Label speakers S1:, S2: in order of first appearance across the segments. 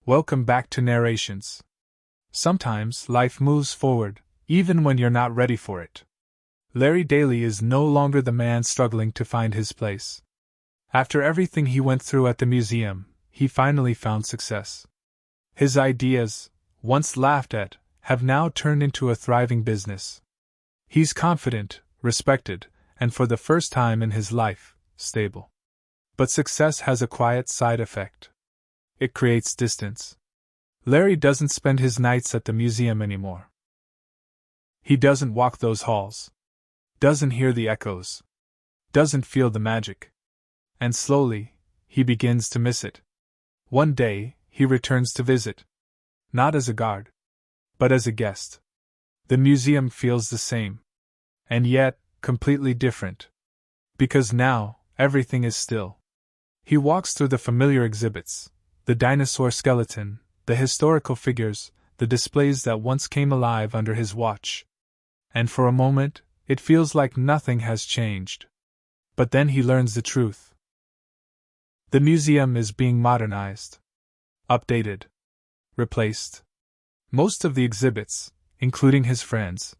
S1: Welcome back to Narrations. Sometimes life moves forward, even when you're not ready for it. Larry Daley is no longer the man struggling to find his place. After everything he went through at the museum, he finally found success. His ideas, once laughed at, have now turned into a thriving business. He's confident, respected, and for the first time in his life, stable. But success has a quiet side effect. It creates distance. Larry doesn't spend his nights at the museum anymore. He doesn't walk those halls. Doesn't hear the echoes. Doesn't feel the magic. And slowly, he begins to miss it. One day, he returns to visit. Not as a guard, but as a guest. The museum feels the same. And yet, completely different. Because now, everything is still. He walks through the familiar exhibits. The dinosaur skeleton, the historical figures, the displays that once came alive under his watch. And for a moment, it feels like nothing has changed. But then he learns the truth. The museum is being modernized. Updated. Replaced. Most of the exhibits, including his friends,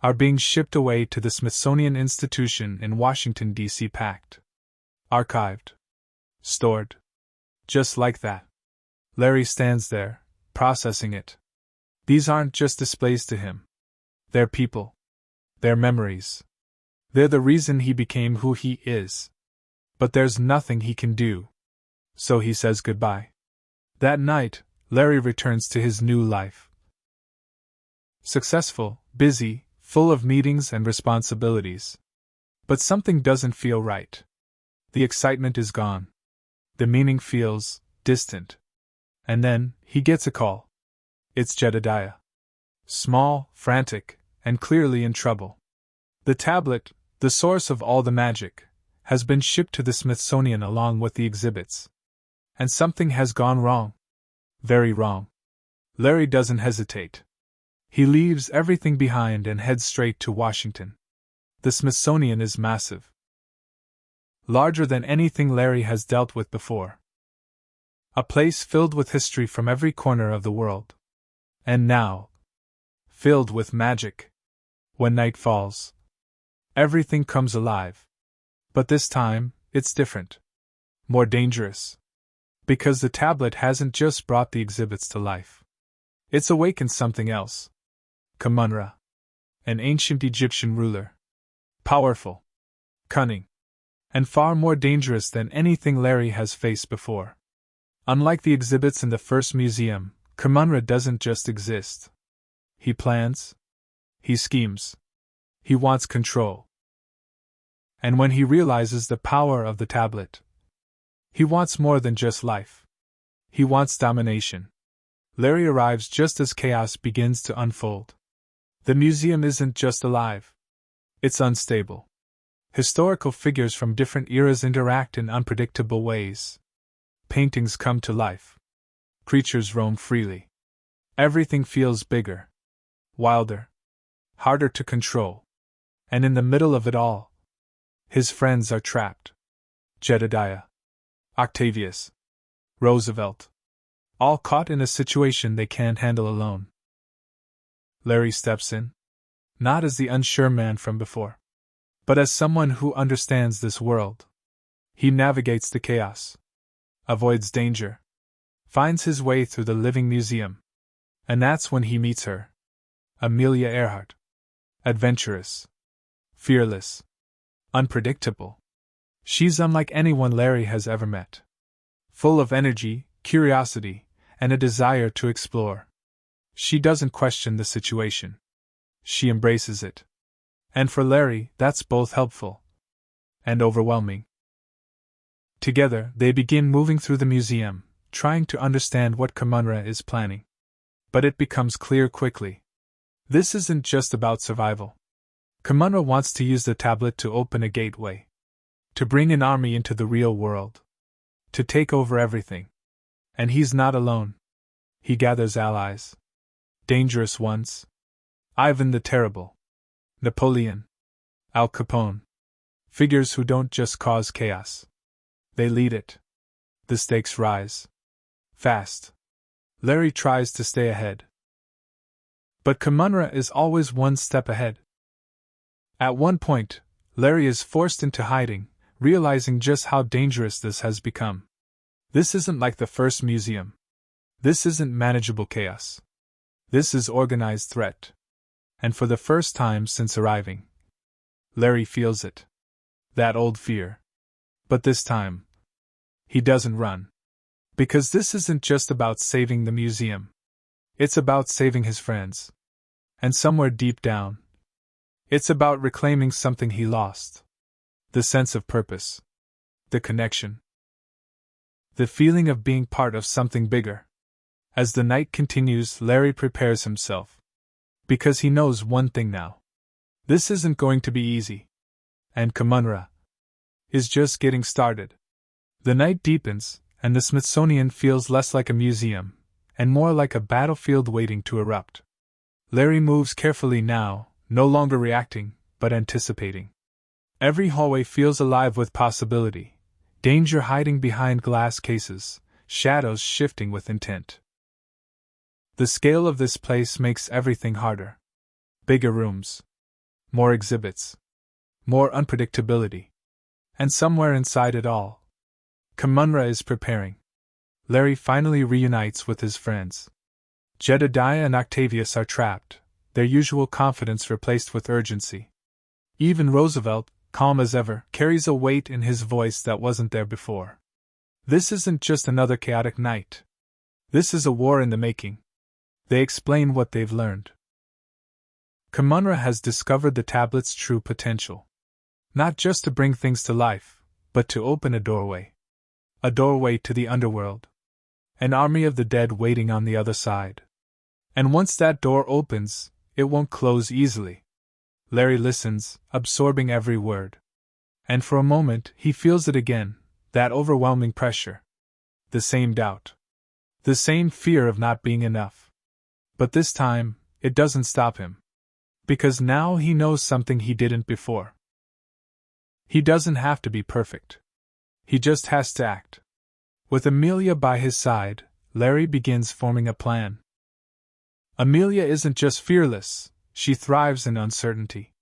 S1: are being shipped away to the Smithsonian Institution in Washington, D.C. packed. Archived. Stored. Just like that. Larry stands there, processing it. These aren't just displays to him. They're people. They're memories. They're the reason he became who he is. But there's nothing he can do. So he says goodbye. That night, Larry returns to his new life. Successful, busy, full of meetings and responsibilities. But something doesn't feel right. The excitement is gone. The meaning feels distant. And then, he gets a call. It's Jedediah. Small, frantic, and clearly in trouble. The tablet, the source of all the magic, has been shipped to the Smithsonian along with the exhibits. And something has gone wrong. Very wrong. Larry doesn't hesitate. He leaves everything behind and heads straight to Washington. The Smithsonian is massive. Larger than anything Larry has dealt with before. A place filled with history from every corner of the world. And now, filled with magic. When night falls, everything comes alive. But this time, it's different. More dangerous. Because the tablet hasn't just brought the exhibits to life. It's awakened something else. Kamunra. An ancient Egyptian ruler. Powerful. Cunning. And far more dangerous than anything Larry has faced before. Unlike the exhibits in the first museum, Kamunra doesn't just exist. He plans. He schemes. He wants control. And when he realizes the power of the tablet, he wants more than just life. He wants domination. Larry arrives just as chaos begins to unfold. The museum isn't just alive. It's unstable. Historical figures from different eras interact in unpredictable ways. Paintings come to life. Creatures roam freely. Everything feels bigger, wilder, harder to control. And in the middle of it all, his friends are trapped. Jedediah, Octavius, Roosevelt, all caught in a situation they can't handle alone. Larry steps in, not as the unsure man from before, but as someone who understands this world. He navigates the chaos. Avoids danger, finds his way through the living museum. And that's when he meets her. Amelia Earhart. Adventurous. Fearless. Unpredictable. She's unlike anyone Larry has ever met. Full of energy, curiosity, and a desire to explore. She doesn't question the situation. She embraces it. And for Larry, that's both helpful and overwhelming. Together, they begin moving through the museum, trying to understand what Kamunra is planning. But it becomes clear quickly. This isn't just about survival. Kamunra wants to use the tablet to open a gateway. To bring an army into the real world. To take over everything. And he's not alone. He gathers allies. Dangerous ones. Ivan the Terrible. Napoleon. Al Capone. Figures who don't just cause chaos. They lead it. The stakes rise. Fast. Larry tries to stay ahead. But Kumunra is always one step ahead. At one point, Larry is forced into hiding, realizing just how dangerous this has become. This isn't like the first museum. This isn't manageable chaos. This is organized threat. And for the first time since arriving, Larry feels it. That old fear. But this time, he doesn't run. Because this isn't just about saving the museum. It's about saving his friends. And somewhere deep down, it's about reclaiming something he lost. The sense of purpose. The connection. The feeling of being part of something bigger. As the night continues, Larry prepares himself. Because he knows one thing now. This isn't going to be easy. And Kumunra is just getting started. The night deepens, and the Smithsonian feels less like a museum, and more like a battlefield waiting to erupt. Larry moves carefully now, no longer reacting, but anticipating. Every hallway feels alive with possibility, danger hiding behind glass cases, shadows shifting with intent. The scale of this place makes everything harder. Bigger rooms. More exhibits. More unpredictability. And somewhere inside it all, Kumunra is preparing. Larry finally reunites with his friends. Jedediah and Octavius are trapped, their usual confidence replaced with urgency. Even Roosevelt, calm as ever, carries a weight in his voice that wasn't there before. This isn't just another chaotic night. This is a war in the making. They explain what they've learned. Kumunra has discovered the tablet's true potential. Not just to bring things to life, but to open a doorway. A doorway to the underworld. An army of the dead waiting on the other side. And once that door opens, it won't close easily. Larry listens, absorbing every word. And for a moment, he feels it again, that overwhelming pressure. The same doubt. The same fear of not being enough. But this time, it doesn't stop him. Because now he knows something he didn't before. He doesn't have to be perfect. He just has to act. With Amelia by his side, Larry begins forming a plan. Amelia isn't just fearless, she thrives in uncertainty.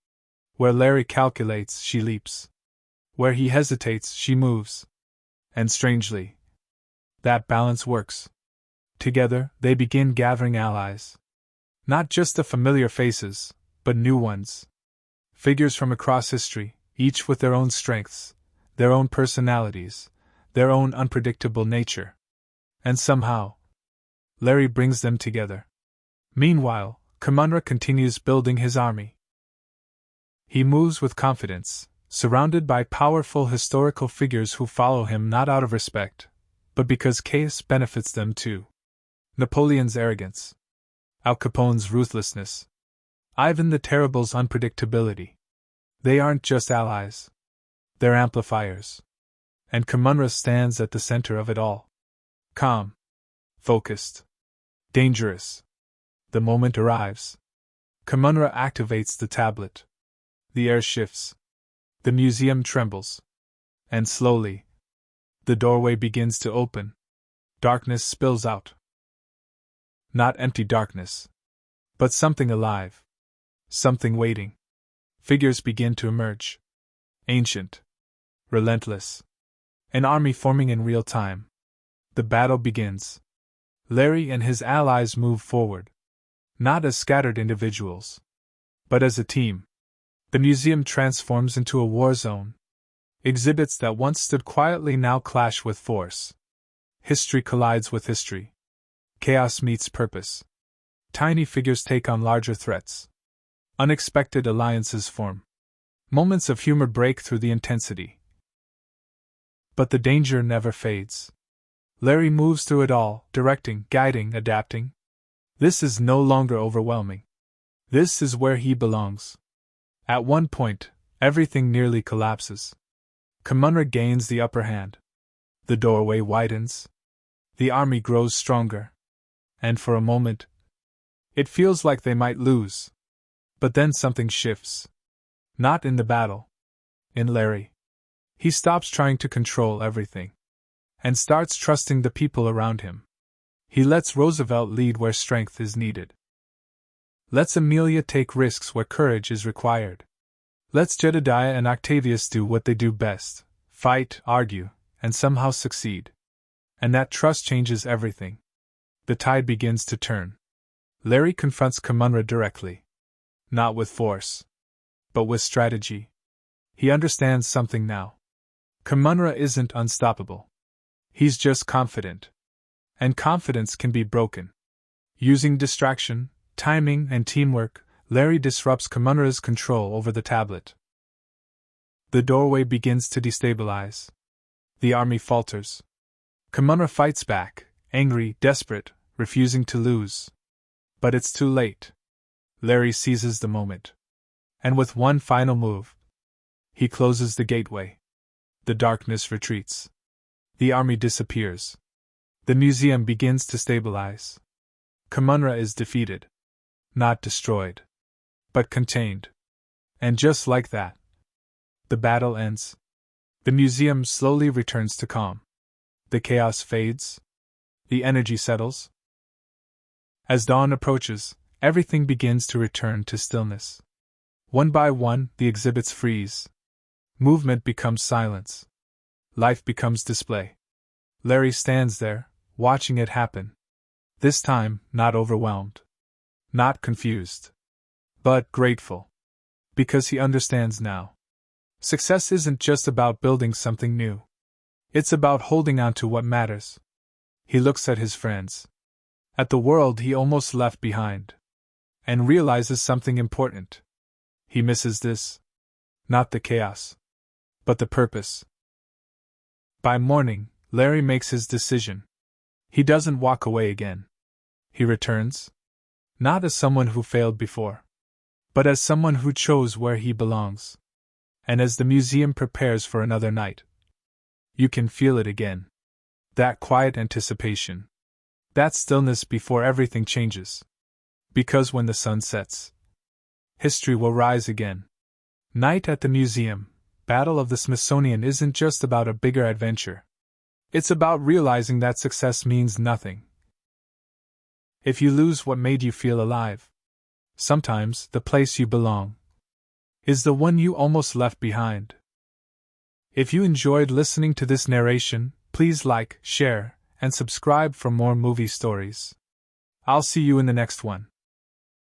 S1: Where Larry calculates, she leaps. Where he hesitates, she moves. And strangely, that balance works. Together, they begin gathering allies. Not just the familiar faces, but new ones. Figures from across history, each with their own strengths, their own personalities, their own unpredictable nature. And somehow, Larry brings them together. Meanwhile, Kumunra continues building his army. He moves with confidence, surrounded by powerful historical figures who follow him not out of respect, but because chaos benefits them too. Napoleon's arrogance. Al Capone's ruthlessness. Ivan the Terrible's unpredictability. They aren't just allies. They're amplifiers. And Kumunra stands at the center of it all. Calm. Focused. Dangerous. The moment arrives. Kumunra activates the tablet. The air shifts. The museum trembles. And slowly, the doorway begins to open. Darkness spills out. Not empty darkness, but something alive. Something waiting. Figures begin to emerge. Ancient. Relentless. An army forming in real time. The battle begins. Larry and his allies move forward. Not as scattered individuals, but as a team. The museum transforms into a war zone. Exhibits that once stood quietly now clash with force. History collides with history. Chaos meets purpose. Tiny figures take on larger threats. Unexpected alliances form. Moments of humor break through the intensity. But the danger never fades. Larry moves through it all, directing, guiding, adapting. This is no longer overwhelming. This is where he belongs. At one point, everything nearly collapses. Kumunra gains the upper hand. The doorway widens. The army grows stronger. And for a moment, it feels like they might lose. But then something shifts. Not in the battle. In Larry. He stops trying to control everything. And starts trusting the people around him. He lets Roosevelt lead where strength is needed. Lets Amelia take risks where courage is required. Lets Jedediah and Octavius do what they do best: fight, argue, and somehow succeed. And that trust changes everything. The tide begins to turn. Larry confronts Kamunra directly. Not with force, but with strategy. He understands something now. Kamunra isn't unstoppable. He's just confident. And confidence can be broken. Using distraction, timing, and teamwork, Larry disrupts Kamunra's control over the tablet. The doorway begins to destabilize. The army falters. Kamunra fights back, angry, desperate, refusing to lose. But it's too late. Larry seizes the moment. And with one final move, he closes the gateway. The darkness retreats. The army disappears. The museum begins to stabilize. Kamunra is defeated. Not destroyed, but contained. And just like that, the battle ends. The museum slowly returns to calm. The chaos fades. The energy settles. As dawn approaches, everything begins to return to stillness. One by one, the exhibits freeze. Movement becomes silence. Life becomes display. Larry stands there, watching it happen. This time, not overwhelmed. Not confused. But grateful. Because he understands now. Success isn't just about building something new. It's about holding on to what matters. He looks at his friends. At the world he almost left behind. And realizes something important. He misses this. Not the chaos, but the purpose. By morning, Larry makes his decision. He doesn't walk away again. He returns. Not as someone who failed before, but as someone who chose where he belongs. And as the museum prepares for another night, you can feel it again. That quiet anticipation. That stillness before everything changes. Because when the sun sets, history will rise again. Night at the museum, Battle of the Smithsonian isn't just about a bigger adventure. It's about realizing that success means nothing if you lose what made you feel alive. Sometimes the place you belong is the one you almost left behind. If you enjoyed listening to this narration, please like, share, and subscribe for more movie stories. I'll see you in the next one.